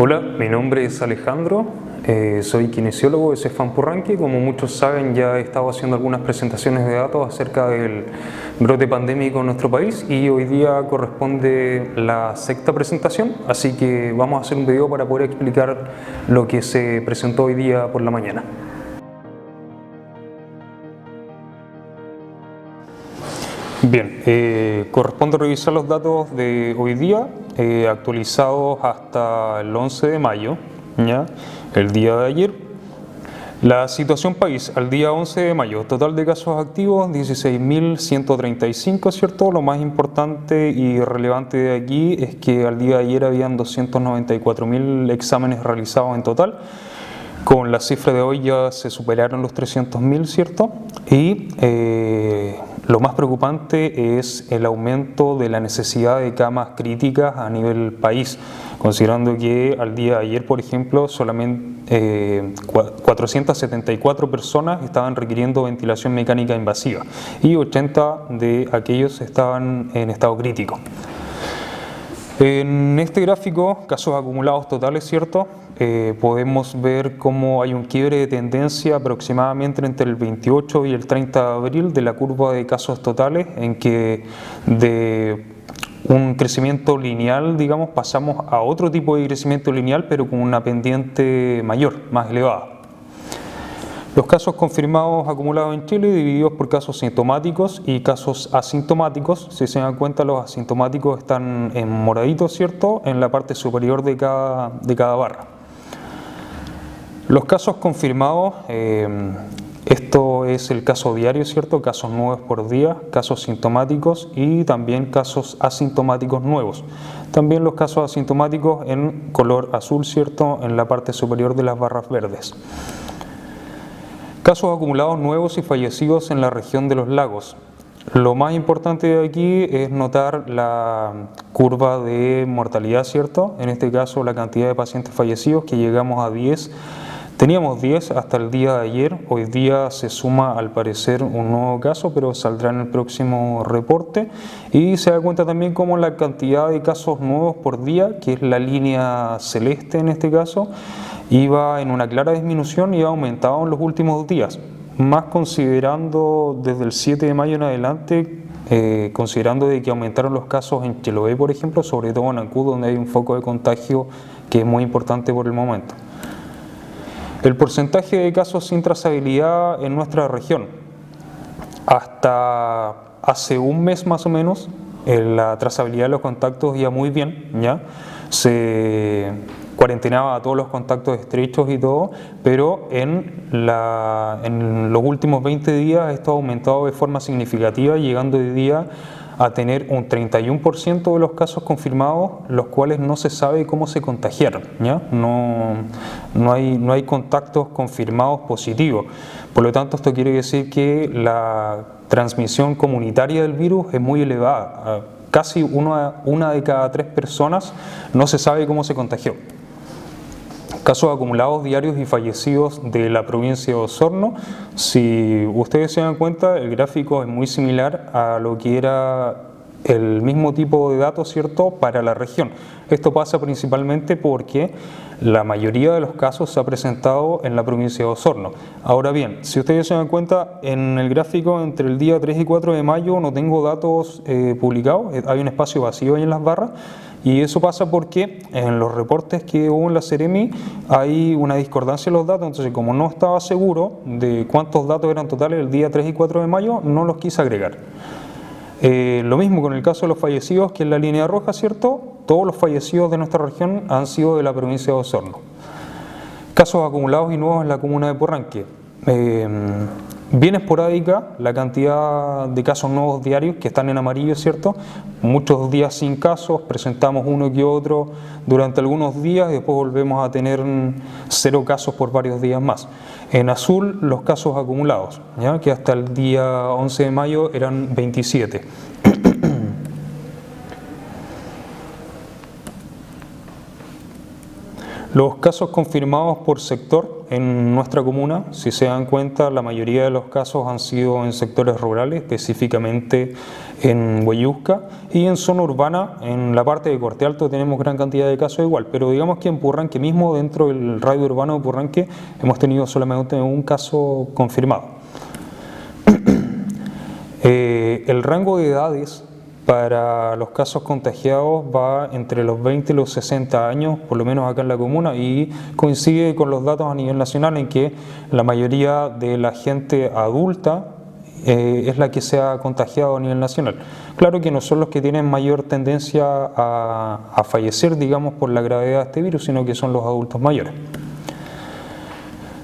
Hola, mi nombre es Alejandro, soy kinesiólogo de Cefam Purranque. Como muchos saben, ya he estado haciendo algunas presentaciones de datos acerca del brote pandémico en nuestro país y hoy día corresponde la sexta presentación, así que vamos a hacer un video para poder explicar lo que se presentó hoy día por la mañana. Bien, corresponde revisar los datos de hoy día, actualizados hasta el 11 de mayo, ¿ya? El día de ayer. La situación país al día 11 de mayo, total de casos activos 16.135, ¿cierto? Lo más importante y relevante de aquí es que al día de ayer habían 294.000 exámenes realizados en total. Con la cifra de hoy ya se superaron los 300.000, ¿cierto? Y lo más preocupante es el aumento de la necesidad de camas críticas a nivel país, considerando que al día de ayer, por ejemplo, solamente 474 personas estaban requiriendo ventilación mecánica invasiva y 80 de aquellos estaban en estado crítico. En este gráfico, casos acumulados totales, ¿cierto? Podemos ver cómo hay un quiebre de tendencia aproximadamente entre el 28 y el 30 de abril de la curva de casos totales, en que de un crecimiento lineal, digamos, pasamos a otro tipo de crecimiento lineal, pero con una pendiente mayor, más elevada. Los casos confirmados acumulados en Chile divididos por casos sintomáticos y casos asintomáticos. Si se dan cuenta, los asintomáticos están en moradito, ¿cierto?, en la parte superior de cada barra. Los casos confirmados, esto es el caso diario, ¿cierto?, casos nuevos por día, casos sintomáticos y también casos asintomáticos nuevos. También los casos asintomáticos en color azul, ¿cierto?, en la parte superior de las barras verdes. Casos acumulados nuevos y fallecidos en la región de los lagos. Lo más importante de aquí es notar la curva de mortalidad, ¿cierto? En este caso la cantidad de pacientes fallecidos, que llegamos a 10. Teníamos 10 hasta el día de ayer. Hoy día se suma al parecer un nuevo caso, pero saldrá en el próximo reporte. Y se da cuenta también como la cantidad de casos nuevos por día, que es la línea celeste en este caso, iba en una clara disminución y ha aumentado en los últimos días, más considerando desde el 7 de mayo en adelante, considerando de que aumentaron los casos en Chiloé, por ejemplo, sobre todo en Ancud, donde hay un foco de contagio que es muy importante por el momento. El porcentaje de casos sin trazabilidad en nuestra región. Hasta hace un mes más o menos, la trazabilidad de los contactos iba muy bien, ¿ya? Se cuarentenaba a todos los contactos estrechos y todo, pero en los últimos 20 días esto ha aumentado de forma significativa, llegando hoy día a tener un 31% de los casos confirmados, los cuales no se sabe cómo se contagiaron, ¿ya? No hay contactos confirmados positivos. Por lo tanto, esto quiere decir que la transmisión comunitaria del virus es muy elevada. Casi una de cada 3 personas no se sabe cómo se contagió. Casos acumulados diarios y fallecidos de la provincia de Osorno. Si ustedes se dan cuenta, el gráfico es muy similar a lo que era el mismo tipo de datos, ¿cierto?, para la región. Esto pasa principalmente porque la mayoría de los casos se ha presentado en la provincia de Osorno. Ahora bien, si ustedes se dan cuenta, en el gráfico entre el día 3 y 4 de mayo no tengo datos publicados, hay un espacio vacío ahí en las barras, y eso pasa porque en los reportes que hubo en la Seremi hay una discordancia en los datos. Entonces, como no estaba seguro de cuántos datos eran totales el día 3 y 4 de mayo, no los quise agregar. Lo mismo con el caso de los fallecidos, que es la línea roja, ¿cierto? Todos los fallecidos de nuestra región han sido de la provincia de Osorno. Casos acumulados y nuevos en la comuna de Purranque. Bien esporádica la cantidad de casos nuevos diarios, que están en amarillo, ¿cierto? Muchos días sin casos, presentamos uno que otro durante algunos días y después volvemos a tener 0 casos por varios días más. En azul, los casos acumulados, ¿ya?, que hasta el día 11 de mayo eran 27. Los casos confirmados por sector en nuestra comuna, si se dan cuenta, la mayoría de los casos han sido en sectores rurales, específicamente en Huellusca, y en zona urbana, en la parte de Corte Alto, tenemos gran cantidad de casos igual, pero digamos que en Purranque mismo, dentro del radio urbano de Purranque, hemos tenido solamente un caso confirmado. El rango de edades para los casos contagiados va entre los 20 y los 60 años, por lo menos acá en la comuna, y coincide con los datos a nivel nacional en que la mayoría de la gente adulta es la que se ha contagiado a nivel nacional. Claro que no son los que tienen mayor tendencia a fallecer, digamos, por la gravedad de este virus, sino que son los adultos mayores.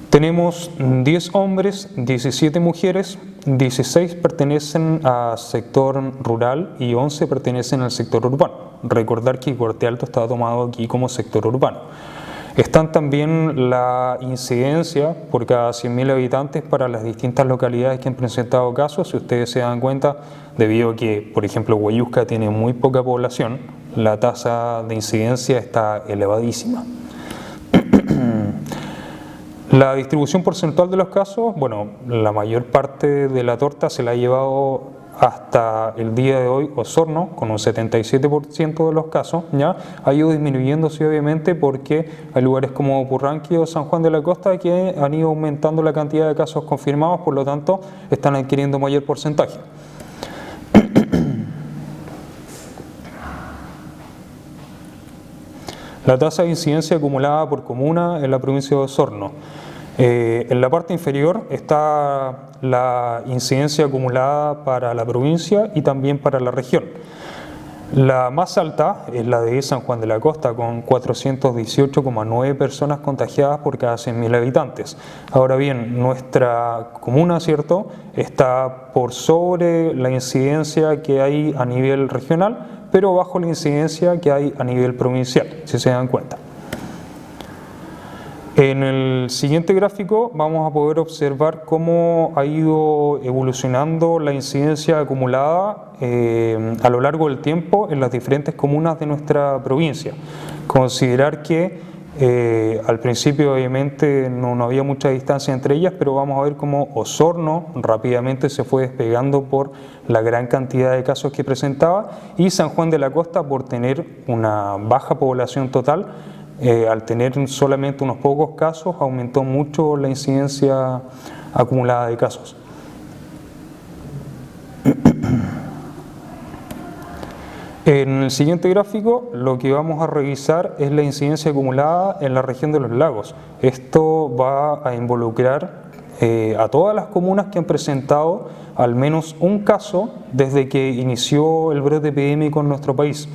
Tenemos 10 hombres, 17 mujeres, 16 pertenecen al sector rural y 11 pertenecen al sector urbano. Recordar que Corte Alto está tomado aquí como sector urbano. Están también la incidencia por cada 100.000 habitantes para las distintas localidades que han presentado casos. Si ustedes se dan cuenta, debido a que, por ejemplo, Huellusca tiene muy poca población, la tasa de incidencia está elevadísima. La distribución porcentual de los casos, bueno, la mayor parte de la torta se la ha llevado hasta el día de hoy Osorno, con un 77% de los casos, ¿ya? Ha ido disminuyéndose obviamente porque hay lugares como Purranque o San Juan de la Costa que han ido aumentando la cantidad de casos confirmados, por lo tanto están adquiriendo mayor porcentaje. La tasa de incidencia acumulada por comuna en la provincia de Osorno. En la parte inferior está la incidencia acumulada para la provincia y también para la región. La más alta es la de San Juan de la Costa, con 418,9 personas contagiadas por cada 100.000 habitantes. Ahora bien, nuestra comuna, ¿cierto?, está por sobre la incidencia que hay a nivel regional, pero bajo la incidencia que hay a nivel provincial, si se dan cuenta. En el siguiente gráfico vamos a poder observar cómo ha ido evolucionando la incidencia acumulada a lo largo del tiempo en las diferentes comunas de nuestra provincia. Considerar que al principio obviamente no había mucha distancia entre ellas, pero vamos a ver cómo Osorno rápidamente se fue despegando por la gran cantidad de casos que presentaba, y San Juan de la Costa, por tener una baja población total, al tener solamente unos pocos casos, aumentó mucho la incidencia acumulada de casos. En el siguiente gráfico lo que vamos a revisar es la incidencia acumulada en la región de los lagos. Esto va a involucrar a todas las comunas que han presentado al menos un caso desde que inició el brote epidémico en nuestro país.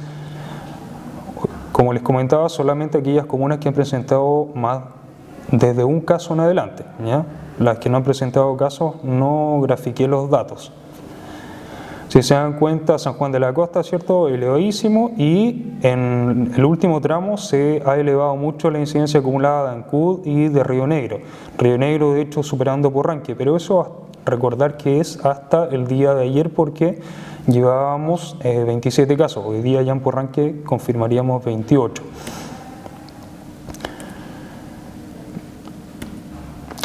Como les comentaba, solamente aquellas comunas que han presentado más desde un caso en adelante, ¿ya? Las que no han presentado casos no grafiqué los datos. Si se dan cuenta, San Juan de la Costa, ¿cierto?, elevadísimo, y en el último tramo se ha elevado mucho la incidencia acumulada de Ancud y de Río Negro. Río Negro, de hecho, superando Purranque, pero eso recordar que es hasta el día de ayer porque llevábamos 27 casos, hoy día ya en Purranque confirmaríamos 28.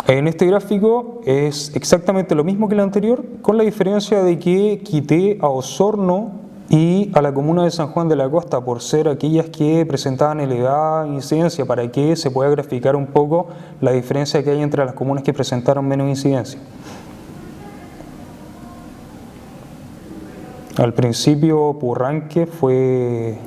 En este gráfico es exactamente lo mismo que el anterior, con la diferencia de que quité a Osorno y a la comuna de San Juan de la Costa por ser aquellas que presentaban elevada incidencia, para que se pueda graficar un poco la diferencia que hay entre las comunas que presentaron menos incidencia. Al principio Purranque fue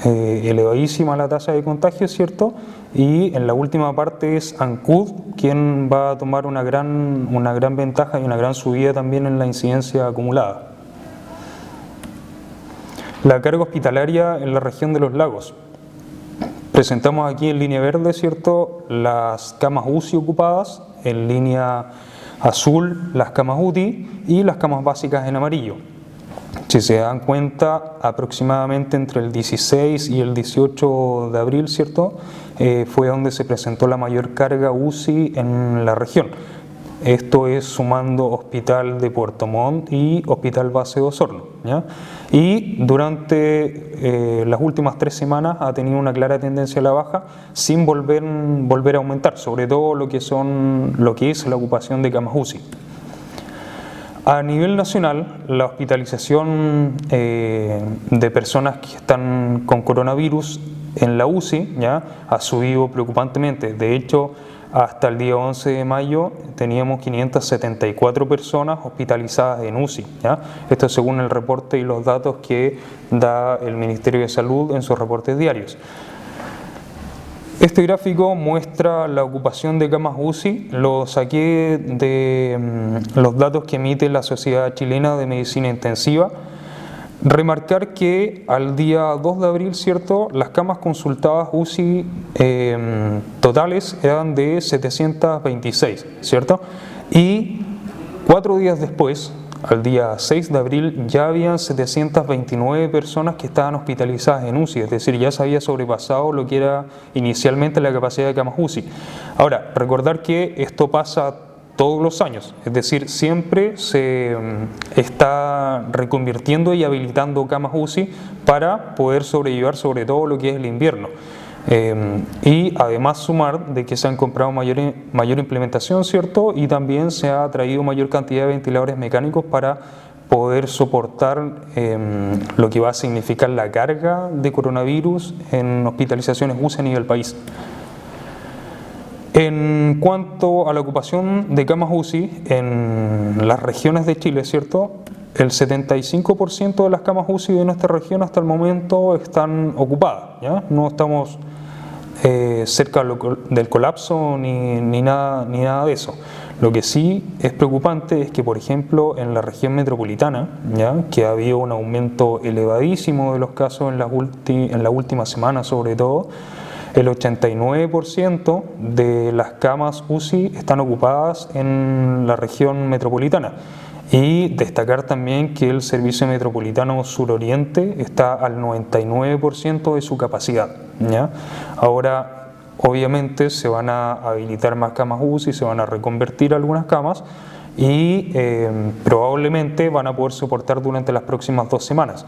elevadísima la tasa de contagio, ¿cierto? Y en la última parte es Ancud quien va a tomar una gran ventaja y una gran subida también en la incidencia acumulada. La carga hospitalaria en la región de los lagos. Presentamos aquí en línea verde, ¿cierto?, las camas UCI ocupadas, en línea azul las camas UTI y las camas básicas en amarillo. Si se dan cuenta, aproximadamente entre el 16 y el 18 de abril, ¿cierto?, fue donde se presentó la mayor carga UCI en la región. Esto es sumando Hospital de Puerto Montt y Hospital Base de Osorno, ¿ya? Y durante las últimas 3 semanas ha tenido una clara tendencia a la baja sin volver a aumentar, sobre todo lo que es la ocupación de camas UCI. A nivel nacional, la hospitalización de personas que están con coronavirus en la UCI ya ha subido preocupantemente. De hecho, hasta el día 11 de mayo teníamos 574 personas hospitalizadas en UCI, ¿ya? Esto según el reporte y los datos que da el Ministerio de Salud en sus reportes diarios. Este gráfico muestra la ocupación de camas UCI, lo saqué de los datos que emite la Sociedad Chilena de Medicina Intensiva. Remarcar que al día 2 de abril, ¿cierto?, las camas consultadas UCI totales eran de 726, ¿cierto? Y 4 días después, al día 6 de abril, ya habían 729 personas que estaban hospitalizadas en UCI, es decir, ya se había sobrepasado lo que era inicialmente la capacidad de camas UCI. Ahora, recordar que esto pasa todos los años, es decir, siempre se está reconvirtiendo y habilitando camas UCI para poder sobrellevar sobre todo lo que es el invierno. Y además sumar de que se han comprado mayor implementación, ¿cierto? Y también se ha traído mayor cantidad de ventiladores mecánicos para poder soportar lo que va a significar la carga de coronavirus en hospitalizaciones UCI a nivel país. En cuanto a la ocupación de camas UCI en las regiones de Chile, ¿cierto?, el 75% de las camas UCI de nuestra región hasta el momento están ocupadas, ¿ya? No estamos cerca del colapso ni nada de eso. Lo que sí es preocupante es que, por ejemplo, en la región metropolitana, ¿ya?, que ha habido un aumento elevadísimo de los casos en la última semana sobre todo, el 89% de las camas UCI están ocupadas en la región metropolitana. Y destacar también que el Servicio Metropolitano Suroriente está al 99% de su capacidad, ¿ya? Ahora, obviamente, se van a habilitar más camas UCI, se van a reconvertir algunas camas y probablemente van a poder soportar durante las próximas 2 semanas.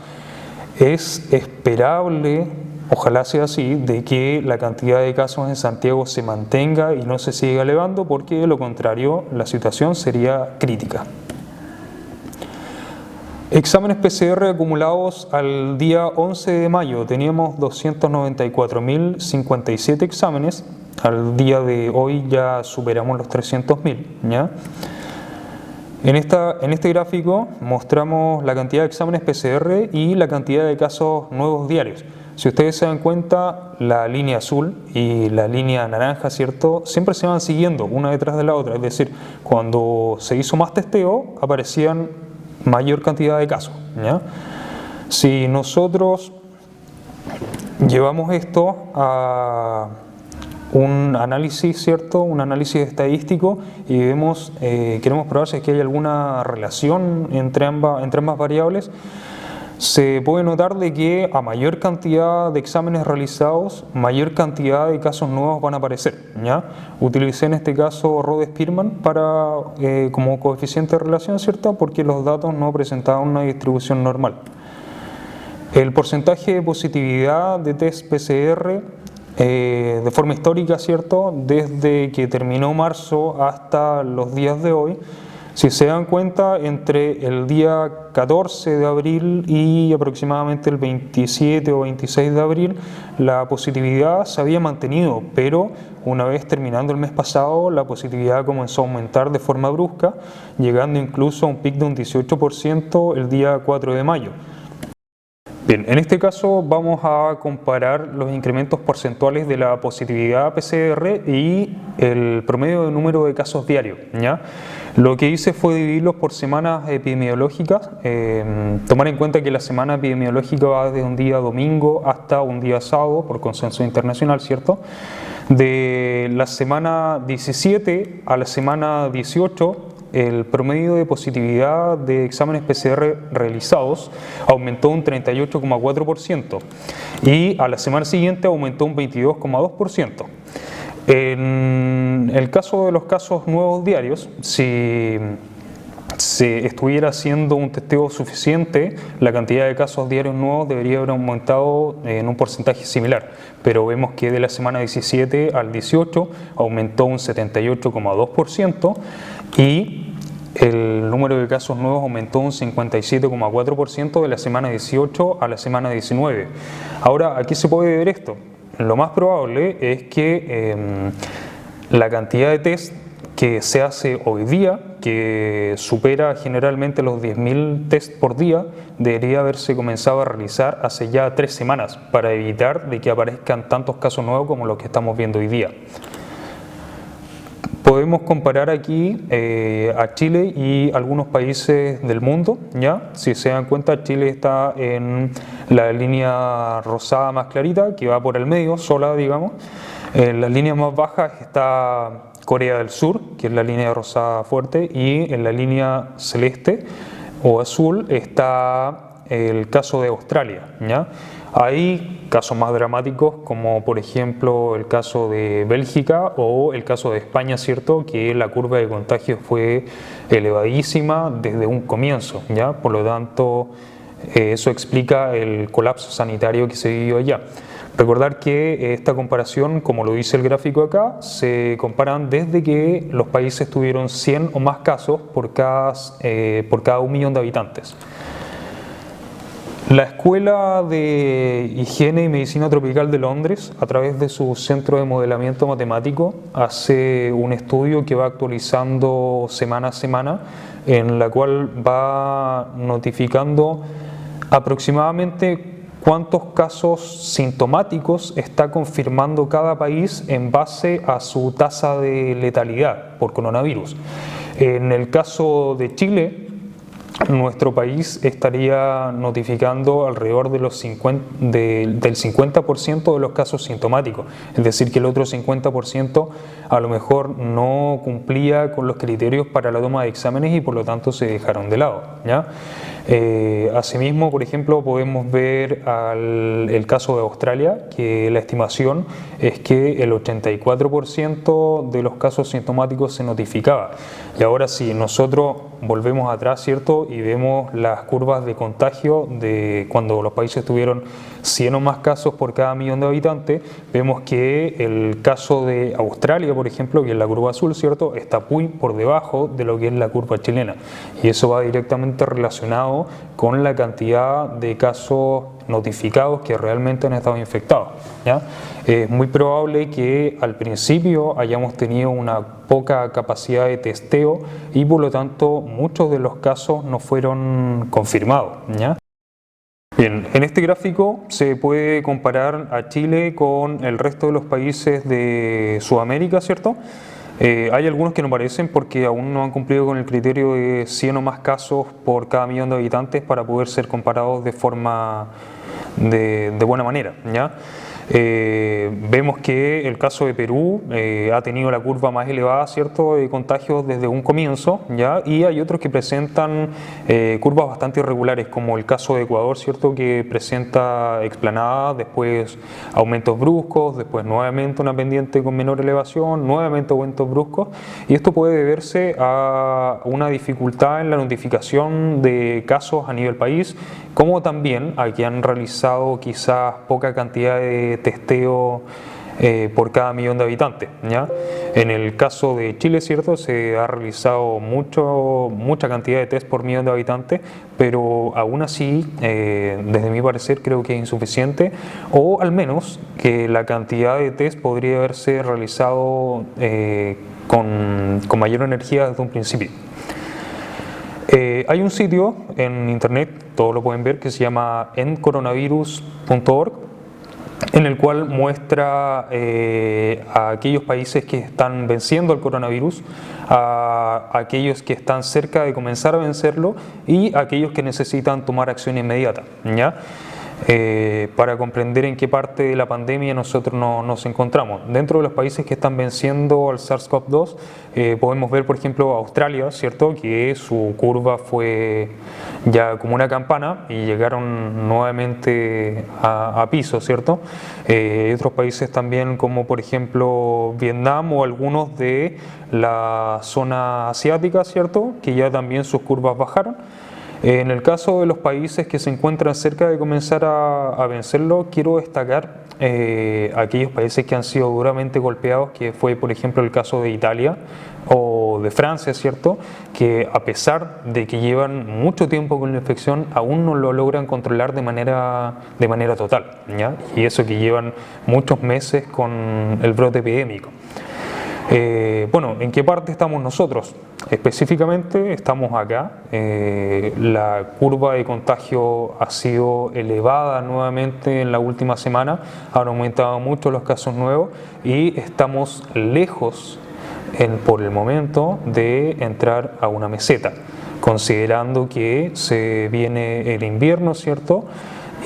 Es esperable, ojalá sea así, de que la cantidad de casos en Santiago se mantenga y no se siga elevando, porque de lo contrario la situación sería crítica. Exámenes PCR acumulados al día 11 de mayo, teníamos 294.057 exámenes, al día de hoy ya superamos los 300.000, ¿ya? En este gráfico mostramos la cantidad de exámenes PCR y la cantidad de casos nuevos diarios. Si ustedes se dan cuenta, la línea azul y la línea naranja, ¿cierto?, siempre se van siguiendo una detrás de la otra, es decir, cuando se hizo más testeo aparecían mayor cantidad de casos, ¿ya? Si nosotros llevamos esto a un análisis, ¿cierto?, un análisis estadístico y queremos probar si es que hay alguna relación entre ambas variables, se puede notar de que a mayor cantidad de exámenes realizados, mayor cantidad de casos nuevos van a aparecer, ¿ya? Utilicé en este caso Rode-Spearman como coeficiente de relación, ¿cierto?, porque los datos no presentaban una distribución normal. El porcentaje de positividad de test PCR de forma histórica, ¿cierto?, desde que terminó marzo hasta los días de hoy, si se dan cuenta, entre el día 14 de abril y aproximadamente el 27 o 26 de abril, la positividad se había mantenido, pero una vez terminando el mes pasado, la positividad comenzó a aumentar de forma brusca, llegando incluso a un pic de un 18% el día 4 de mayo. Bien, en este caso vamos a comparar los incrementos porcentuales de la positividad PCR y el promedio de número de casos diarios, ¿ya? Lo que hice fue dividirlos por semanas epidemiológicas, tomar en cuenta que la semana epidemiológica va desde un día domingo hasta un día sábado, por consenso internacional, ¿cierto? De la semana 17 a la semana 18, el promedio de positividad de exámenes PCR realizados aumentó un 38,4% y a la semana siguiente aumentó un 22,2%. En el caso de los casos nuevos diarios, si se estuviera haciendo un testeo suficiente, la cantidad de casos diarios nuevos debería haber aumentado en un porcentaje similar, pero vemos que de la semana 17 al 18 aumentó un 78,2% y el número de casos nuevos aumentó un 57,4% de la semana 18 a la semana 19. Ahora, ¿a qué se puede deber esto? Lo más probable es que la cantidad de test que se hace hoy día, que supera generalmente los 10.000 test por día, debería haberse comenzado a realizar hace ya 3 semanas para evitar de que aparezcan tantos casos nuevos como los que estamos viendo hoy día. Podemos comparar aquí a Chile y algunos países del mundo, ¿ya? Si se dan cuenta, Chile está en la línea rosada más clarita, que va por el medio, sola, digamos. En las líneas más bajas está Corea del Sur, que es la línea rosada fuerte, y en la línea celeste o azul está el caso de Australia, ¿ya? Hay casos más dramáticos como por ejemplo el caso de Bélgica o el caso de España, ¿cierto? Que la curva de contagio fue elevadísima desde un comienzo, ¿ya? Por lo tanto, eso explica el colapso sanitario que se vivió allá. Recordar que esta comparación, como lo dice el gráfico acá, se comparan desde que los países tuvieron 100 o más casos por cada 1 millón de habitantes. La Escuela de Higiene y Medicina Tropical de Londres, a través de su Centro de Modelamiento Matemático, hace un estudio que va actualizando semana a semana, en la cual va notificando aproximadamente cuántos casos sintomáticos está confirmando cada país en base a su tasa de letalidad por coronavirus. En el caso de Chile, nuestro país estaría notificando alrededor de del 50% de los casos sintomáticos, es decir, que el otro 50% a lo mejor no cumplía con los criterios para la toma de exámenes y por lo tanto se dejaron de lado, ¿ya? Asimismo, por ejemplo, podemos ver el caso de Australia, que la estimación es que el 84% de los casos sintomáticos se notificaba. Y ahora si nosotros volvemos atrás, ¿cierto? Y vemos las curvas de contagio de cuando los países tuvieron 100 o más casos por cada millón de habitantes, vemos que el caso de Australia, por ejemplo, que es la curva azul, ¿cierto? Está muy por debajo de lo que es la curva chilena. Y eso va directamente relacionado con la cantidad de casos notificados que realmente han estado infectados, ¿ya? Es muy probable que al principio hayamos tenido una poca capacidad de testeo y por lo tanto muchos de los casos no fueron confirmados, ¿ya? Bien, en este gráfico se puede comparar a Chile con el resto de los países de Sudamérica, ¿cierto? Hay algunos que no aparecen porque aún no han cumplido con el criterio de 100 o más casos por cada millón de habitantes para poder ser comparados de forma de buena manera, ¿ya? Vemos que el caso de Perú ha tenido la curva más elevada, ¿cierto?, de contagios desde un comienzo, ¿ya? Y hay otros que presentan curvas bastante irregulares, como el caso de Ecuador, ¿cierto?, que presenta explanada, después aumentos bruscos, después nuevamente una pendiente con menor elevación, nuevamente aumentos bruscos, y esto puede deberse a una dificultad en la notificación de casos a nivel país, como también a que han realizado quizás poca cantidad de testeo por cada millón de habitantes, ¿ya? En el caso de Chile, ¿cierto?, se ha realizado mucha cantidad de test por millón de habitantes, pero aún así, desde mi parecer, creo que es insuficiente, o al menos que la cantidad de test podría haberse realizado con mayor energía desde un principio. Hay un sitio en internet, todos lo pueden ver, que se llama endcoronavirus.org, en el cual muestra a aquellos países que están venciendo el coronavirus, a aquellos que están cerca de comenzar a vencerlo y a aquellos que necesitan tomar acción inmediata, ¿ya? para comprender en qué parte de la pandemia nosotros nos encontramos. Dentro de los países que están venciendo al SARS-CoV-2, podemos ver, por ejemplo, Australia, ¿cierto?, que su curva fue ya como una campana y llegaron nuevamente a piso, ¿cierto? Otros países también, como por ejemplo Vietnam o algunos de la zona asiática, ¿cierto?, que ya también sus curvas bajaron. En el caso de los países que se encuentran cerca de comenzar a vencerlo, quiero destacar aquellos países que han sido duramente golpeados, que fue por ejemplo el caso de Italia o de Francia, ¿cierto?, que a pesar de que llevan mucho tiempo con la infección, aún no lo logran controlar de manera total, ¿ya? Y eso que llevan muchos meses con el brote epidémico. Bueno, ¿en qué parte estamos nosotros? Específicamente estamos acá. La curva de contagio ha sido elevada nuevamente en la última semana, han aumentado mucho los casos nuevos y estamos lejos por el momento de entrar a una meseta, considerando que se viene el invierno, ¿cierto?,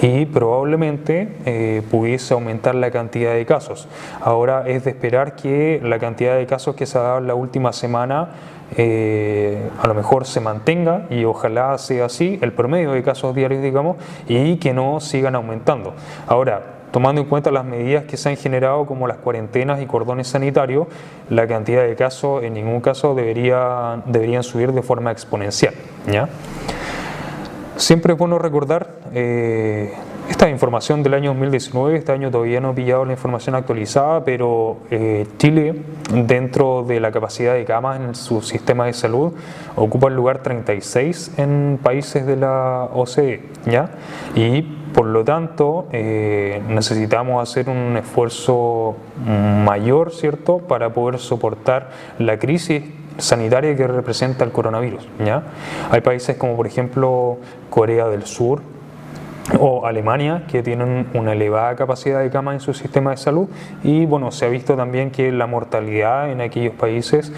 y probablemente pudiese aumentar la cantidad de casos. Ahora es de esperar que la cantidad de casos que se ha dado en la última semana a lo mejor se mantenga, y ojalá sea así el promedio de casos diarios, digamos, y que no sigan aumentando. Ahora, tomando en cuenta las medidas que se han generado, como las cuarentenas y cordones sanitarios, la cantidad de casos en ningún caso deberían subir de forma exponencial, ¿ya? Siempre es bueno recordar esta información del año 2019, este año todavía no he pillado la información actualizada, pero Chile, dentro de la capacidad de camas en su sistema de salud, ocupa el lugar 36 en países de la OCDE, ¿ya? Y por lo tanto necesitamos hacer un esfuerzo mayor, ¿cierto?, para poder soportar la crisis sanitaria que representa el coronavirus, ¿ya? Hay países como por ejemplo Corea del Sur o Alemania, que tienen una elevada capacidad de cama en su sistema de salud, y bueno, se ha visto también que la mortalidad en aquellos países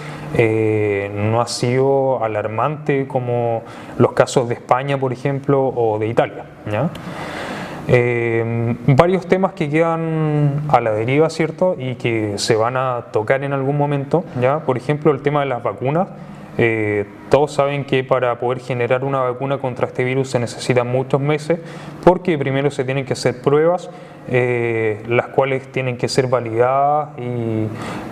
no ha sido alarmante como los casos de España, por ejemplo, o de Italia, ¿ya? Varios temas que quedan a la deriva, ¿cierto?, y que se van a tocar en algún momento, ¿ya? Por ejemplo, el tema de las vacunas. Todos saben que para poder generar una vacuna contra este virus se necesitan muchos meses, porque primero se tienen que hacer pruebas, las cuales tienen que ser validadas y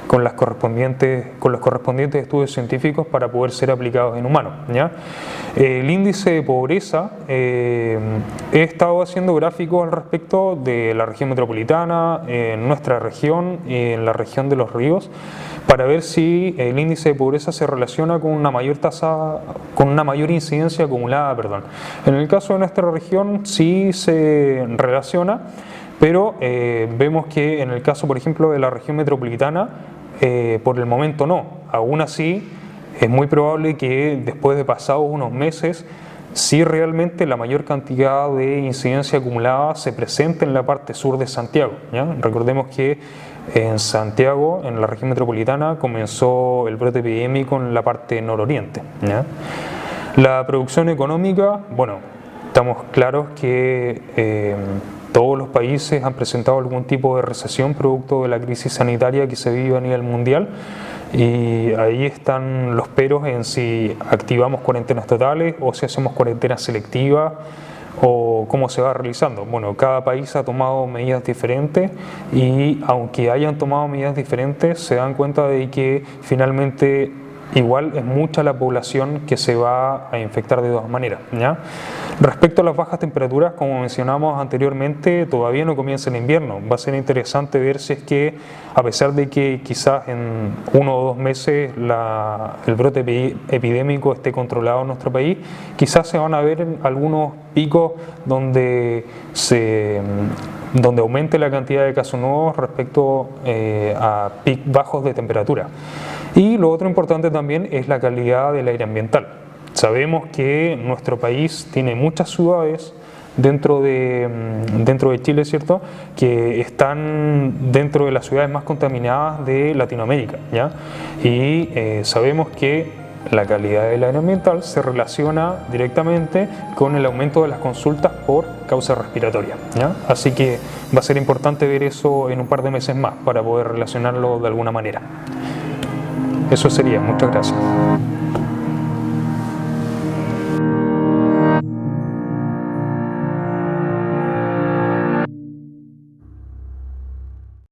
con los correspondientes estudios científicos para poder ser aplicados en humanos, ¿ya? El índice de pobreza, he estado haciendo gráficos al respecto de la región metropolitana, en nuestra región, en la región de los ríos, para ver si el índice de pobreza se relaciona con una mayor incidencia acumulada, perdón. En el caso de nuestra región sí se relaciona, pero vemos que en el caso, por ejemplo, de la región metropolitana, por el momento no. Aún así, es muy probable que después de pasados unos meses, sí realmente la mayor cantidad de incidencia acumulada se presente en la parte sur de Santiago, ¿ya? Recordemos que en Santiago, en la región metropolitana, comenzó el brote epidémico en la parte nororiente, ¿ya? La producción económica, bueno, estamos claros que todos los países han presentado algún tipo de recesión producto de la crisis sanitaria que se vive a nivel mundial, y ahí están los peros en si activamos cuarentenas totales o si hacemos cuarentenas selectivas, o cómo se va realizando. Bueno, cada país ha tomado medidas diferentes, y aunque hayan tomado medidas diferentes, se dan cuenta de que finalmente igual es mucha la población que se va a infectar de todas maneras, ¿ya? Respecto a las bajas temperaturas, como mencionamos anteriormente, todavía no comienza el invierno. Va a ser interesante ver si es que, a pesar de que quizás en 1 o 2 meses el brote epidémico esté controlado en nuestro país, quizás se van a ver algunos picos donde aumente la cantidad de casos nuevos respecto a picos bajos de temperatura. Y lo otro importante también es la calidad del aire ambiental. Sabemos que nuestro país tiene muchas ciudades dentro de Chile, ¿cierto?, que están dentro de las ciudades más contaminadas de Latinoamérica, ¿ya? Y sabemos que la calidad del aire ambiental se relaciona directamente con el aumento de las consultas por causa respiratoria, ¿ya? Así que va a ser importante ver eso en un par de meses más para poder relacionarlo de alguna manera. Eso sería. Muchas gracias.